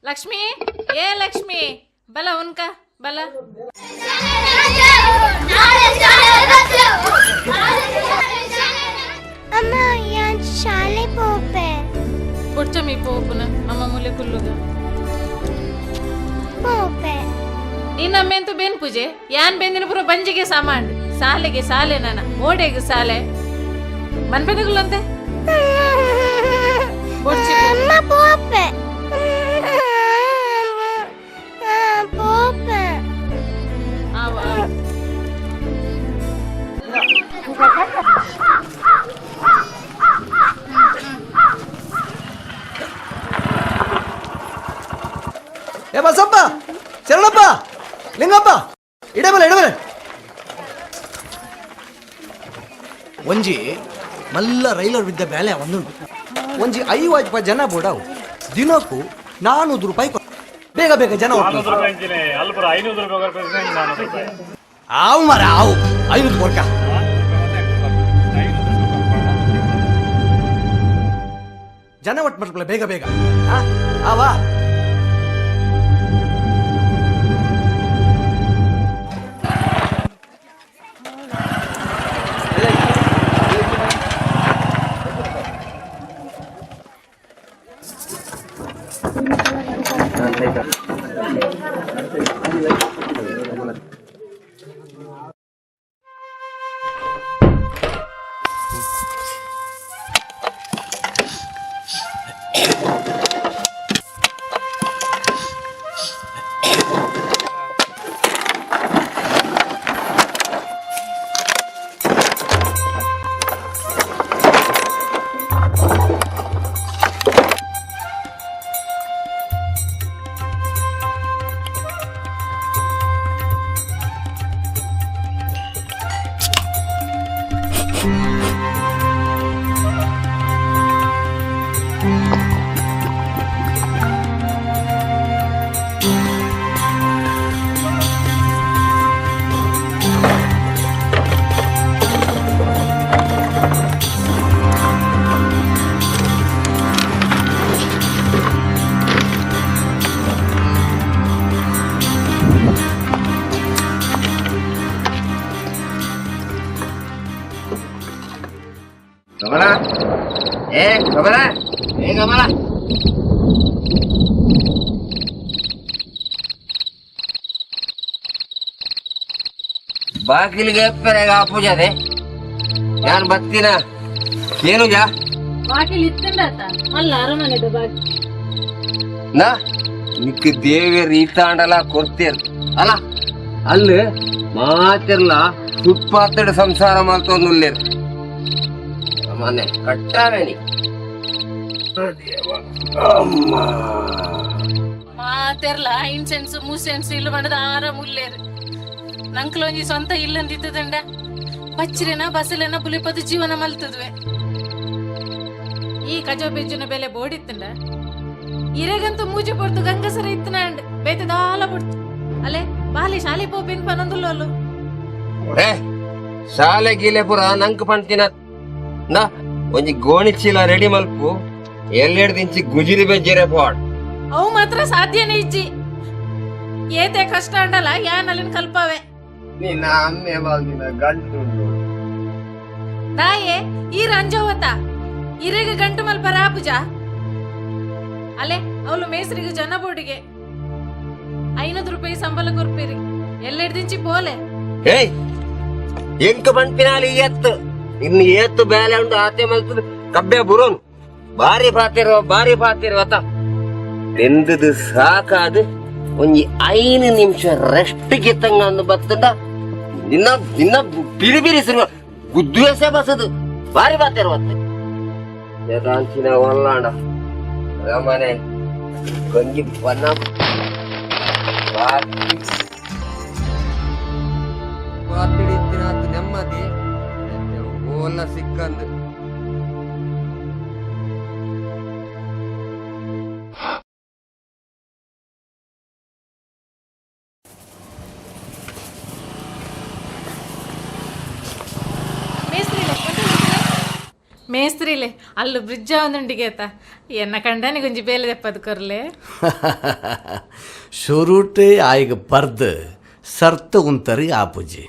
ಲಕ್ಷ್ಮಿ, ಏ ಲಕ್ಷ್ಮಿ, ಬಲ ಉನ್ಕ ಬಲ. ಅಮ್ಮ ಯಾನ್ ಶಾಲೆ ಪೋಪೆ ಕೊಡ್ಚಮಿ ಪೋಪುನ ಅಮ್ಮ ಮುಲೆ ಕುಲ್ಲುಗ ಪೋಪೆ ನಿನ್ನಮ್ಮೆಂತು ಬೇನ್ ಪೂಜೆ ಯಾನ್ ಬೆಂದಿನ ಪುರ ಬಂಜಿಗೆ ಸಾಮಾಂಡ್ ಸಾಲೆಗೆ ಸಾಲೆ ನಾನ ಓಡೆಗೆ ಸಾಲೆ ಮನ್ಬೆದಗುಲ್ಲಂತೆ ಅಮ್ಮ ಪೋಪೆ ಪೋಪೆ ಏ ಬಸಪ್ಪ, ಶರಣಪ್ಪ, ಲಿಂಗಪ್ಪ, ಇಡಬಲೆ ಒಂಜಿ ಮಲ್ಲ ರೈಲರ್ ಬಿದ್ದ ಬೇಲೆ ಒಂದುಂಟು. ಒಂಜಿ 50 ಜನ ಬೋಡಾವು ದಿನಕ್ಕೂ 400 ರೂಪಾಯಿ ಬೇಗ ಬೇಗ ಜನ ಆವು ಮರ ಆವು 500 ಕೊಡ್ಕ ಜನ ಒಟ್ಟು ಮಾಡ್ಕೊಳ್ಳ ಬೇಗ ಬೇಗ ಆವಾ. ಕಮಲ ಏ ಕಮಲ ಏ ಕಮಲ ಬಾಗಿಲಿಗೆ ಎಪ್ಪರೆಗ ಪೂಜಾದೆ ನಾನು ಬತ್ತಿನ ಏನು ಜಾ ಬಾಕಿಲ್ ಇತ್ತಂಡಾತ ಮಲ್ಲ ಅರಮನೆದ ಬಾಕಿ ನಾ ನಿಕ್ ದೇವಿ ರೀತಾಂಡಲ ಕೊಡ್ತೀರ್ ಅಲ್ಲ ಅಲ್ಲಿ ಮಾತಿರ್ಲ ಫುಟ್ಪಾತ್ ಸಂಸಾರ ಮಾಡ್ತೊಂದುಲ್ಲೇರು ಮನೆ ಕಟ್ಟಾವೇನಿ ಮಾತೆರ್ಲ ಇನ್ಸೆನ್ಸ್ ಮೂಸೆನ್ಸ್ ಇಲ್ಲ ಬಂಡದ ಆರಾಮುಲ್ಲೇರು ನಂಕ್ಲೊಂಜಿ ಸ್ವಂತ ಇಲ್ಲಂದಿತ್ತದಂಡ ಪಚ್ಚಿರೆನ ಬಸಲೆನ ಪುಲಿಪದು ಜೀವನ ಮಲ್ತದ್ವೆ. ಈ ಕಜೋ ಬೆಜ್ಜುನ ಬೆಲೆ ಬೋಡಿತ್ತಂಡ ಇರೆಗಂತೂ ಮೂಜೆ ಪೊಡ್ತು ಗಂಗಸರ ಇತ್ತನಂಡ್ ಬೇತದಾಲ ಪೊಡ್ತು ಅಲೆ ಬಾಲಿ ಶಾಲೆ ಪೋಪಿನ್ ಪನೊಂದುಲ್ಲೋಲು ಶಾಲೆ ಗೀಲೆ ಪುರ ನಂಕ್ ಪಂತಿನ ನಾ ಒಂಜಿ ಗೋಣಿ ಚೀಲ ರೆಡಿ ಮಲ್ಪು ಎಲ್ಲೆಡ್ದಿಂಚಿ ಗುಜಿರಿ ಬೆಜ್ಜಿರೆ ಪಾಡ್ ಅವು ಮಾತ್ರ ಸಾಧ್ಯನೇ ಇಜ್ಜಿ ಏತೆ ಕಷ್ಟ ಅಂಡಲ್ಲ ಯಾನ್ ಅಲ್ಲಿನ ಕಲ್ಪವೆ ನಿನ್ನ ಅಮ್ಮೆ ಬಾಲ್ದಿನ ಗಂಟು ನಾಯೇ ಈ ರಂಜೋವತ ಇರೆಗ ಗಂಟು ಮಲ್ಪ ರಾಪುಜ ಅಲೆ ಅವಳು ಮೇಸ್ರಿಗೆ ಜನ ಬೋರ್ಡಿಗೆ 500 ರೂಪಾಯಿ ಸಂಬಳ ಕೊರ್ಪೇರಿ ಎಲ್ಲೆಡ್ದಿಂಚಿ ಬೋಲೆ ಏಯ್ ಎಂಕ ಬಂಪಿನಾಲಿ ಎತ್ತು ಇನ್ನು ಏತ್ತು ಬೇಲೆ ಉಂಟು ಆತೆ ಮಲ್ತದ ಕಬ್ಬೆ ಬುರುನ್ ಬಾರಿ ಪಾತಿರುವ ಅತ್ತ ಬೆಂದದು ಸಾಕಾದು ಒಂಜಿ 5 ನಿಮಿಷ ರೆಸ್ಟ್ ಗೆತ್ತಂಗ ಅಂದು ಬತ್ತಂಡ ನಿನ್ನ ಬಿರಿ ಸಿರುವ ಗುದ್ದುವೆಸೆ ಬಸದು ಬಾರಿ ಪಾತಿರುವತ್ತೆ ಯದಾಂಚಿನ ಒಲ್ಲಾಂಡ ರಮನೆ ಗಂಜಿ ಬನ್ನ ಪಾತಿಡಿತ್ತಿನಾತು ನೆಮ್ಮದಿ ಓಲ್ಲ ಸಿಕ್ಕಂದು ಮೇಸ್ತ್ರಿಲೆ ಅಲ್ಲು ಬ್ರಿಡ್ಜ ಒಂದುಂಡಿಗೆತ ಎನ್ನ ಕಂಡನಿ ಗುಂಜಿ ಬೇಲೆ ದೆಪ್ಪದು ಕೊರ್ಲೆ ಶುರುಟೆ ಆಯ್ಗ ಬರ್ದು ಸರ್ತ ಉಂತರಿ ಆಪುಜಿ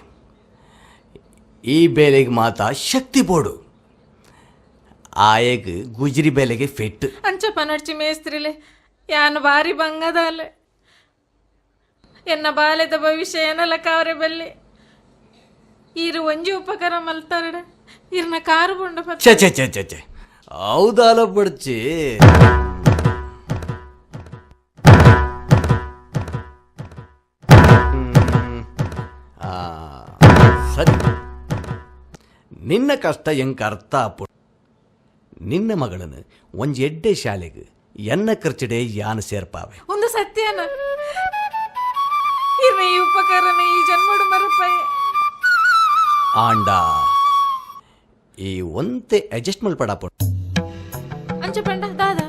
ಈ ಬೇಲೆಗೆ ಮಾತ ಶಕ್ತಿ ಬೋಡು ಆಯಗ್ ಗುಜ್ರಿ ಬೇಲೆಗೆ ಫಿಟ್ ಅಂಚಪ್ಪ ನಡ್ಚಿ ಮೇಸ್ತ್ರಿಲೆ ಯಾನು ಬಾರಿ ಬಂಗದಾಲೆ ಎನ್ನ ಬಾಲ್ಯದ ಭವಿಷ್ಯ ಏನಲ್ಲ ಕಾವ್ರೆ ಬಲ್ಲಿ ಇರು ಒಂಜಿ ಉಪಕಾರ ಮಲ್ತಾರಡ ಇರ್ನ ಕಾರು ಬೊಂಡ ಛೆ ಛೆ ಛೆ ಛೆ ಛೆ ಹೌದಾಲ ಬಡ್ಚಿ ಸರಿ ನಿನ್ನ ಕಷ್ಟ ಎಂಕ ಅರ್ಥ ಆಪು ನಿನ್ನ ಮಗಳನ್ನ ಒಂಜಿ ಎಡ್ಡೆ ಶಾಲೆಗೆ ಎನ್ನ ಖರ್ಚಡೆ ಯಾನ ಸೇರ್ಪಾವೆ ಒಂದು ಸತ್ಯನ ಇರ್ನ ಈ ಉಪಕಾರನ ಈ ಜನ್ಮಡು ಮರಪಾಯೆ ಆಂಡ ಈ ಒಂತೆ ಅಡ್ಜಸ್ಟ್ ಮಲ್ಪಡಾಪು ಅಂಚ ಪಂಡ ದಾದ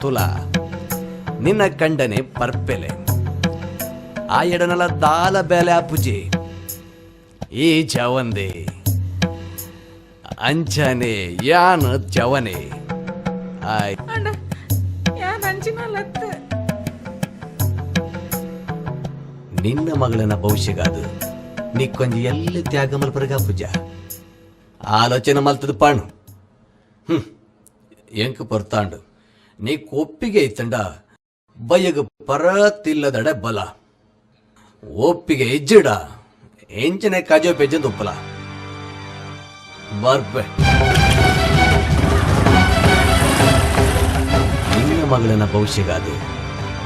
ತುಲಾ ನಿನ್ನ ಕಂಡನೆ ಪರ್ಪೆಲೆ ಆ ಎಡನಲ ದಾಲ ಬೇಲೆ ಆಪುಜಿ ಈ ಜವಂದೆ ಅಂಚನೆ ಯಾನ ಜವನೆ ಆಯ್ ಅಂಡ ಯಾನ್ ಅಂಚಿನಲ್ಲತ್ತ ನಿನ್ನ ಮಗಳನ್ನ ಭವಿಷ್ಯಗಾದು ನೀ ಕೊಂಚ ಎಲ್ಲಿ ತ್ಯಾಗ ಮಲ್ಪರಗ ಪೂಜ ಆಲೋಚನೆ ಮಲ್ತದ ಪಾಣು ಎಂಕ ಪರ್ತಾಂಡು ನೀ ಒಪ್ಪಿಗೆ ಐತಂಡ ಬಯಗ ಪರತಿಲ್ಲದಡೆ ಬಲ ಒಪ್ಪಿಗೆ ಇಜ್ಜಿಡ ಎಂಚನೆ ಕಾಜೋ ಪೆಜ್ಜಂದು ಒಪ್ಪಲ ಬರ್ಬೆ ನಿನ್ನ ಮಗಳನ್ನ ಭವಿಷ್ಯಗಾದು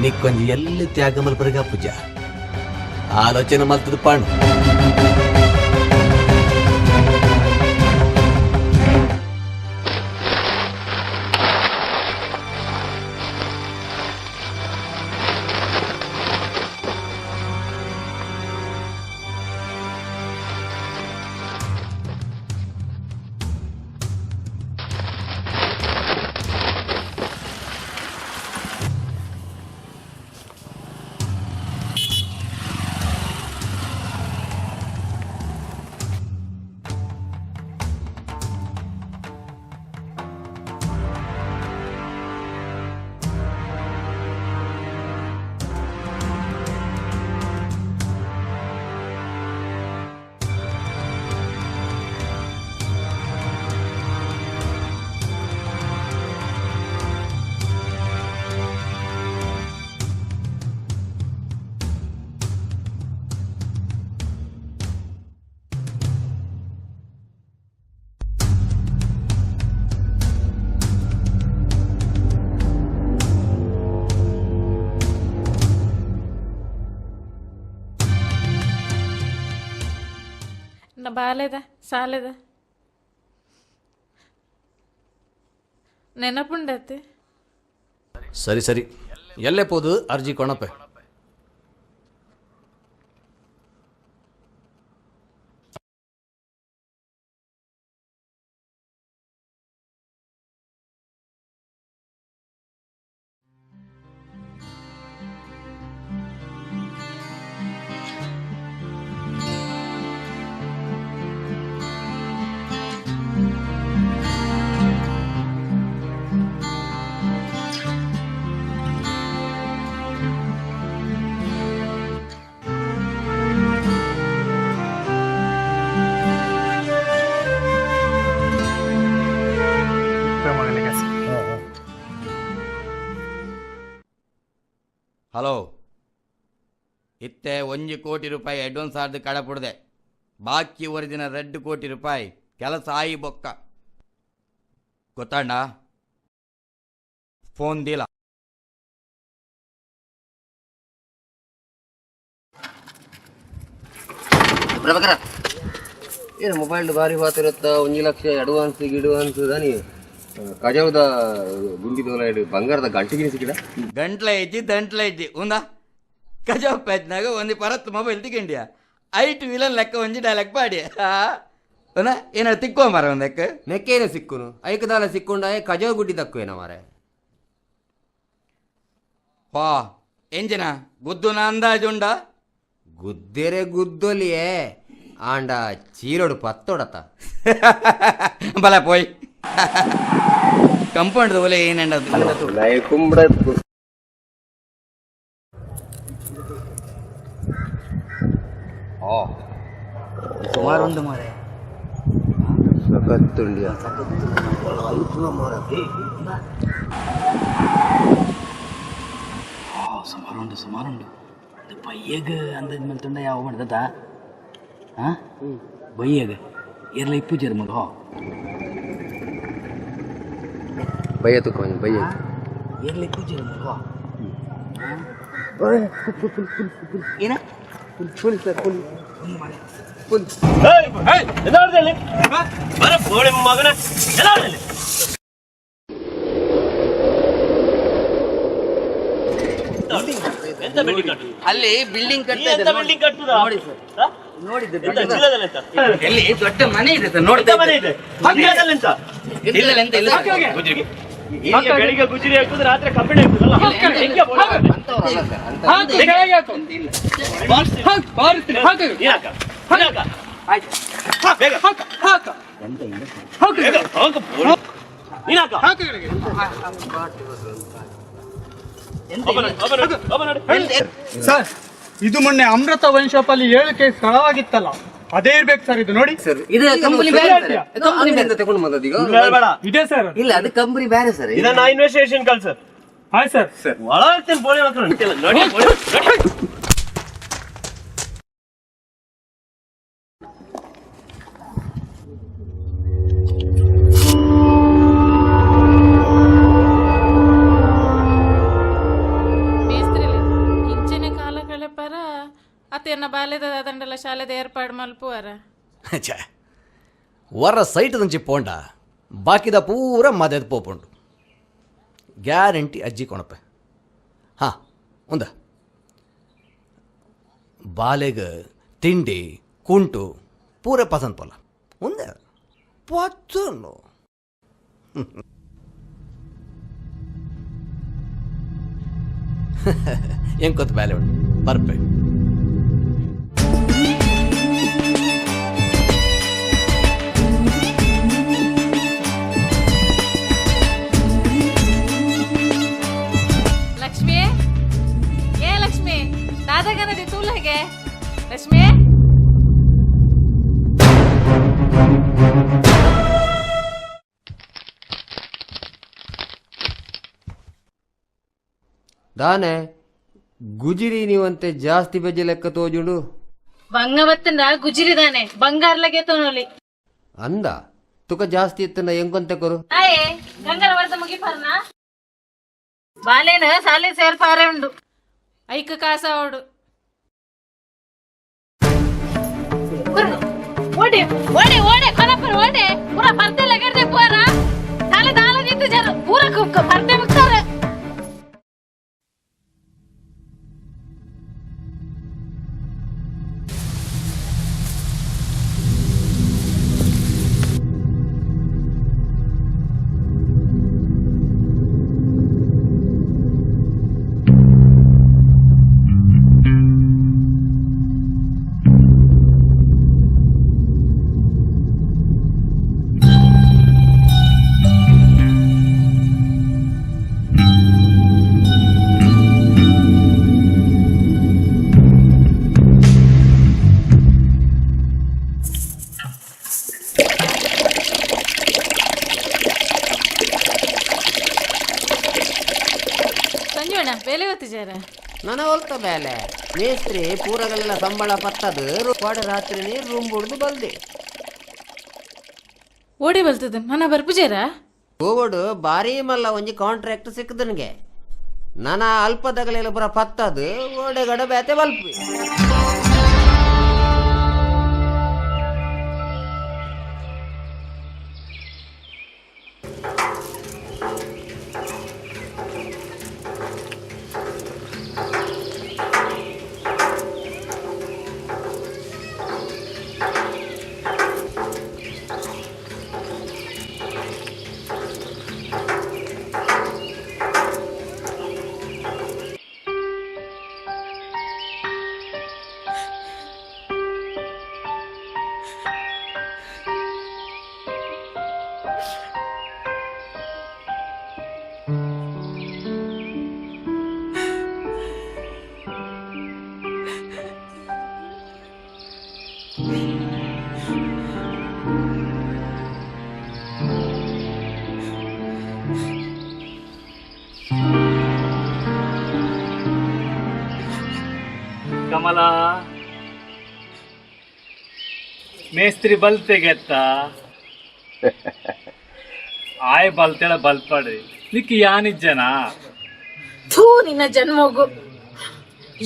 ನೀ ಕೊಂಚ ಎಲ್ಲಿ ತ್ಯಾಗ ಮಲ್ಪರಗ ಪೂಜ ಆಲೋಚನೆ ಮಲ್ತದ ಪಾಣು ಬಾಲ್ಯದ ಸಾಲೆದ ನೆನಪುಂಡತ್ತೆ ಸರಿ ಸರಿ ಎಲ್ಲೇ ಪೋದು ಅರ್ಜಿ ಕೊಣಪೆ ಹಲೋ ಇತ್ತೆ 1 ಕೋಟಿ ರೂಪಾಯಿ ಅಡ್ವಾನ್ಸ್ ಆರ್ದು ಕಡಪುಡ್ದೆ ಬಾಕಿ ಒರಿಜಿನ 2 ಕೋಟಿ ರೂಪಾಯಿ ಕೆಲಸ ಆಯಿ ಬೊಕ್ಕ ಗೊತ್ತಾಂಡ ಫೋನ್ ದಿಲ್ಲ ಪ್ರಭಾಕರ ಏನು ಮೊಬೈಲ್ ಬಾರಿ ಮಾತಿರತ್ತ 1 ಲಕ್ಷ ಅಡ್ವಾನ್ಸ್ ಗಿಡ್ವಾನ್ಸ್ ದಾನಿ ಕಜಾವದ ಗುಂಡಿದೋಲ ಬಂಗಾರದ ಗಂಟೆಗಿನ ಸಿಕ್ಕಿದ ಗಂಟ್ಲ ಇಜ್ಜಿ ಉಂದಾ ಕಜಾವ್ ಪ್ಯಾಚ್ನಾಗ ಒಂದು ಪರತ್ ಮೊಬೈಲ್ ತಿಗೊಂಡ್ಯಾ ಐಟ್ ವಿಲನ್ ಲೆಕ್ಕ ಒಂಜಿ ಡೈಲಾಗ್ ಪಾಡಿ ಏನಾರು ತಿಕ್ಕೋ ಮಾರ ಒಂದು ಲೆಕ್ಕ ನೆಕ್ಕೇನ ಸಿಕ್ಕುನು ಐಕದಾಲ ಸಿಕ್ಕೊಂಡ ಕಜಾವ್ ಗುಡ್ಡಿ ತಕ್ಕುವೇನ ಮಾರೆ ಹಾ ಎಂಜಿನ ಗುದ್ದುನ ಅಂದಾಜುಂಡ ಗುದ್ದೆರೆ ಗುದ್ದೊಲಿಯೇ ಆಂಡ ಚೀರೋಡು ಪತ್ತೊಡತ ಬಲ ಪೋಯ್ ಕಂಪೌಂಡ್ ಒಲೆ ಏನಂಡದು ಕುಂಬಳ ಸುಮಾರು ಒಂದು ಮಾರೆ ಸಖತ್ತುಂಡಿಯ ಸುಮಾರುಂಡು ಬಯ್ಯಗ ಅಂದ ಮೇಲ್ತಂಡ ಯಾವ ಮಾಡ್ದದ ಹಾಂ ಬಯ್ಯಗ ಎಲ್ಲ ಇಪ್ಪು ಜರ್ ಮಗ ಬಯ್ಯ ತುಕೊಂಜ ಬಯ್ಯ ಎಲ್ಲ ಇಪ್ಪು ಜರ್ ಮಗ ಏನ ಫುಲ್ ಸರ್ ಫುಲ್ ಅಲ್ಲಿ ಬಿಲ್ಡಿಂಗ್ ನೋಡಿ ಸರ್ ನೋಡಿದ್ದೆ ಎಲ್ಲಿ ದೊಡ್ಡ ಮನೆ ಇದೆ ಸರ್ ನೋಡ್ತಾ ಬೆಳಿಗ್ಗೆ ಗುಜರಿ ಹಾಕುದು ರಾತ್ರಿ ಕಬ್ಬಿಣ ಸರ್ ಇದು ಮೊನ್ನೆ ಅಮೃತ ವೈನ್ ಶಾಪ್ ಅಲ್ಲಿ 7 ಕೇಸ್ ಕಳವಾಗಿತ್ತಲ್ಲ ಅದೇ ಇರ್ಬೇಕು ಸರ್ ಇದು ನೋಡಿ ಸರ್ ಇದು ಕಂಪನಿ ಬೇರೆ ಸರ್ ತಗೊಂಡು ಬಂದದ್ದು ಈಗ ಇದೆ ಸರ್ ಇಲ್ಲ ಅದು ಕಂಪನಿ ಬೇರೆ ಸರ್ ಇದನ್ನ ಇನ್ವೆಸ್ಟಿಗೇಷನ್ ಕಲ್ ಸರ್ ಆಯ್ತು ಸರ್ ಒಳಗ್ತೇನೆ ಬೋಳಿ ನೋಡಿ ಮೇಸ್ತ್ರಿಲೆ ಇಂಚಿನ ಕಾಲ ಕಳೆಪರ ಅತೆನ್ನ ಬಾಲ್ಯದ ದಂಡಲ ಶಾಲೆದ ಏರ್ಪಾಡು ಮಲ್ಪುವರ ಛೇ ವರ ಸೈಟ್ ದಂಚಿ ಪೋಂಡ ಬಾಕಿದ ಪೂರ ಮದೆದು ಪೋಪುಂಡು ಗ್ಯಾರಂಟಿ ಅಜ್ಜಿ ಕೊಣಪೆ ಹಾಂ ಉಂದ ಬಾಲೆಗ ತಿಂಡಿ ಕುಂಟು ಪೂರ ಪಸಂದ್ ಪೋಲ ಉಂದೆ ಪಚ್ಚನ್ನು ಹೆಂಗೆ ಗೊತ್ತು ಬ್ಯಾಲೆ ಉಂಟು ಬರ್ಪೆ ಲಕ್ಷ್ಮಿ ಏ ಲಕ್ಷ್ಮಿ ದಾದಾಗನದಿ ತೂಲಗೆ ಲಕ್ಷ್ಮಿ ದಾನೆ ಗುಜಿರಿ ನೀವಂತೆ ಜಾಸ್ತಿ ಬಜ್ಜಿ ಲೆಕ್ಕ ತೋಜುಂಡು ಬಂಗವತ್ತಂದ ಗುಜಿರಿದಾನೆ ಬಂಗಾರ್ಲಗೆ ತೋನೋಲಿ ಅಂದ ತುಕ ಜಾಸ್ತಿ ಇತ್ತಂದ ಎಂಕೊಂತೆ ಕೊರು ಆಯೇ ಗಂಗರ ವರ್ಷ ಮುಗಿಪಾರ್ನ ಬಾಲೇನ ಸಾಲೆ ಸೇರ್ಪಾರೆ ಉಂಡು ಐಕ ಕಾಸ ಓಡು ಓಡಿ ಓಡಿ ಓಡಿ ಕೊನಪುರ ಓಡಿ ಪೂರ ಪರ್ದೆ ಲಗಡ್ದೆ ಪೂರ ಸಾಲೆ ದಾಲ ನಿಂತು ಜನ ಪೂರ ಪರ್ದೆ ಮುಗ್ತಾರೆ ಸಂಜೋಣ ಬೇಲೆ ಹೊತ್ತಿಜಾರ ನನ್ನ ಹೊಲ್ತ ಬೇಲೆ ಮೇಸ್ತ್ರಿ ಪೂರಗಳೆಲ್ಲ ಸಂಬಳ ಪತ್ತದು ರಾತ್ರಿ ನೀರು ರೂಮ್ ಬಿಡ್ದು ಬಲ್ದಿ ಓಡಿ ಬಲ್ತದ ನನ್ನ ಬರ್ಪುಜಾರ ಹೋಗೋಡು ಬಾರಿ ಮಲ್ಲ ಒಂಜಿ ಕಾಂಟ್ರಾಕ್ಟ್ ಸಿಕ್ಕದನ್ಗೆ ನನ್ನ ಅಲ್ಪದಗಲೆಲ್ಲ ಪುರ ಪತ್ತದು ಓಡೆಗಡ ಬೇತೆ ಬಲ್ಪಿ ಕಮಲ ಮೇಸ್ತ್ರಿ ಬಲ್ತೆಗೆತ್ತ ಆಯ್ ಬಲ್ತೆಳ ಬಲ್ಪಡ್ರಿ ನಿಕ್ಕಿ ಯಾನಿಜ್ಜನ ಥೂ ನಿನ್ನ ಜನ್ಮೋಗು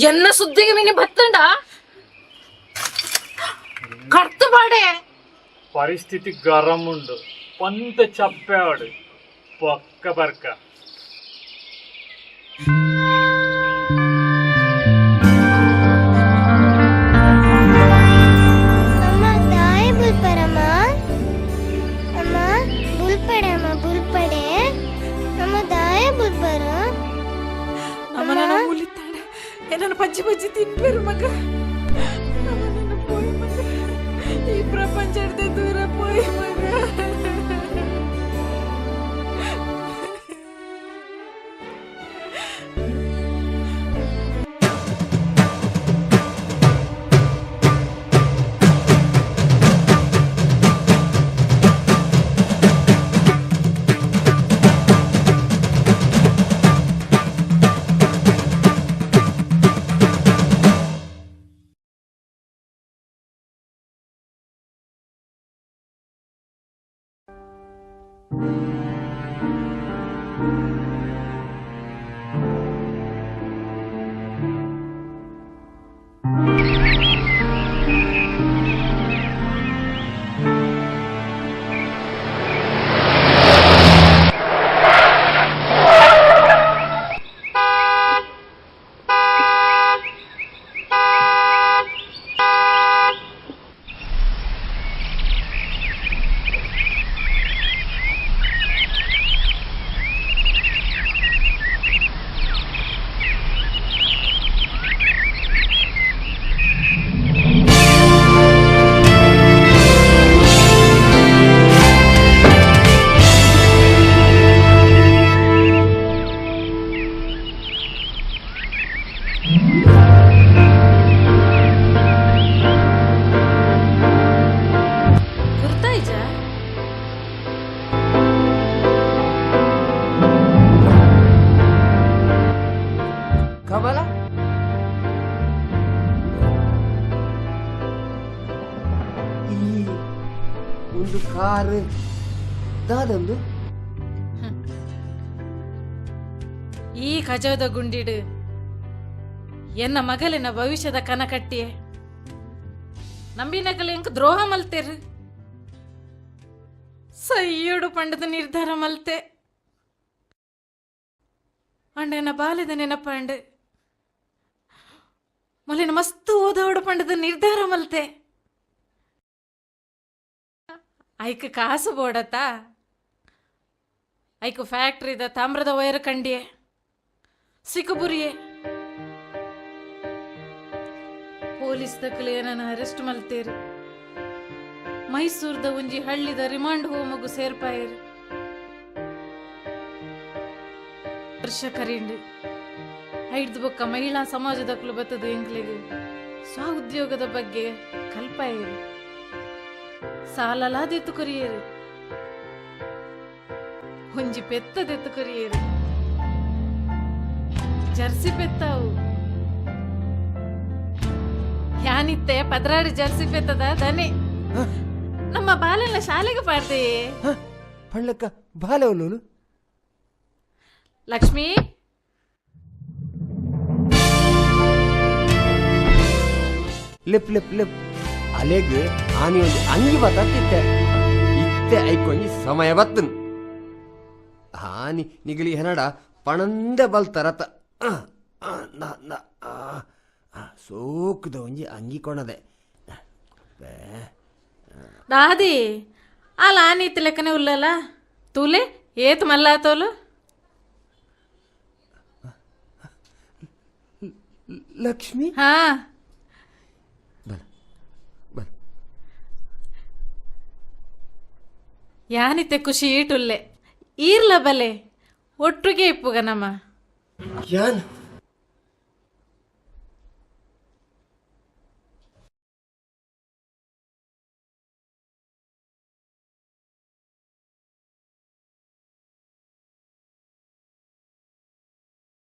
ಎನ್ನ ಸುದ್ದಿಗೆ ಮಿನಿ ಬತ್ತಂಡ ಕರ್ತು ಬಾಡೆ ಪರಿಸ್ಥಿತಿ ಗರಂ ಉಂಡು ಪಂತ ಚಪ್ಪೆ ಆಡು ಪಕ್ಕ ಬರ್ಕ ಅಮ್ಮ ದಾಯ ಬುಲ್ಪರಮ್ಮ ಅಮ್ಮ ಬುಲ್ಪಡೆ ಅಮ್ಮ ಬುಲ್ಪಡೆ ಅಮ್ಮ ದಾಯ ಬುಲ್ಪರ ಅಮ್ಮನ ಮೂಲಿತ್ತಾಳೆ ಏನನ್ನು ಪಜ್ಜಿ ಪಜ್ಜಿ ತಿನ್ಬೇರು ಮಗ ಅಮ್ಮನನ್ನು ಪೋಯ್ ಮಗ ಈ ಪ್ರಪಂಚದ ದೂರ ಪೋಯ್ ಮಗ ಕಮಲ ಈ ಒಂದು ಕಾರ್ ದಾದೊಂದು ಈ ಕಜವದ ಗುಂಡಿಡು ಎನ್ನ ಮಗಲಿನ ಭವಿಷ್ಯದ ಕನಕಟ್ಟಿಯೇ ನಂಬಿನಕಲೆ ಎಂಕ್ ದ್ರೋಹ ಮಲ್ತೇರು ಸಯ್ಯೋಡು ಪಂಡದ ನಿರ್ಧಾರ ಮಲ್ತೆ ಅಂಡನ ಬಾಲ್ಯದ ನೆನಪಂಡು ಮೊಲಿನ ಮಸ್ತ್ ಓದೋಡು ಪಂಡದ ನಿರ್ಧಾರ ಮಲ್ತೆ ಐಕ್ ಕಾಸು ಬೋಡತ್ತ ಐಕ್ ಫ್ಯಾಕ್ಟ್ರಿದ ತಾಮ್ರದ ವೈರ್ ಕಂಡಿಯೇ ಸಿಕ್ಕುಬುರಿಯೇ ಪೊಲೀಸ್ ದಕ್ಕಲೆ ಏನನ್ನ ಅರೆಸ್ಟ್ ಮಲ್ತೇರು ಮೈಸೂರ್ದ ಒಂಜಿ ಹಳ್ಳಿದ ರಿಮಾಂಡ್ ಹೋಮಗು ಸೇರ್ಪಾಯರು ವರ್ಷ ಕರೀಂಡು ಐಡ್ದು ಬೊಕ್ಕ ಮಹಿಳಾ ಸಮಾಜದಕ್ಕಲು ಬತ್ತದ ಎಂಕ್ಲೆಗೆ ಸ್ವ ಉದ್ಯೋಗದ ಬಗ್ಗೆ ಕಲ್ಪಾಯರು ಸಾಲಲಾದೆತ್ತು ಕೊರಿಯರು ಒಂಜಿ ಪೆತ್ತದೆತ್ತು ಕೊರಿಯರು ಜರ್ಸಿ ಪೆತ್ತಾವು ಯಾನಿತ್ತೆ ಪದ್ರಾಡಿ ಜರ್ಸಿ ಪೆತ್ತದ ದನೆ ನಮ್ಮ ಬಾಲೆಲ್ಲ ಶಾಲೆಗೆ ಪಾಡ್ದೆ ಪಳ್ಳಕ್ಕ ಬಾಲವನು ಲಕ್ಷ್ಮಿ ಲಿಪ್ ಲಿಪ್ ಲಿಪ್ ಅಲೆಗ್ ಆನಿ ಒಂದು ಅಂಗಿ ಬತ್ತಿತ್ತೆ ಇತ್ತೆ ಐಕೊಂಜಿ ಸಮಯ ಬತ್ತನು ಆನಿ ನಿಗಲಿ ಹೆನಡ ಪಣಂದ ಬಲ್ತರತ ಸೋಕುದ ಒಂಜಿ ಅಂಗಿ ಕೊಣದೆ ದಾದಿ ಆ ಲಾನೀತಿ ಲೆಕ್ಕನೆ ಉಲ್ಲಲ್ಲ ತೂಲೆ ಏತ್ ಮಲ್ಲಾತೋಲು ಲಕ್ಷ್ಮಿ ಹಾ ಯಾನಿತ್ತೆ ಖುಷಿ ಈಟುಲ್ಲೆ ಈರ್ಲ ಬಲೆ ಒಟ್ಟುಗೆ ಇಪ್ಪುಗ ನಮ್ಮ ಯಾನ್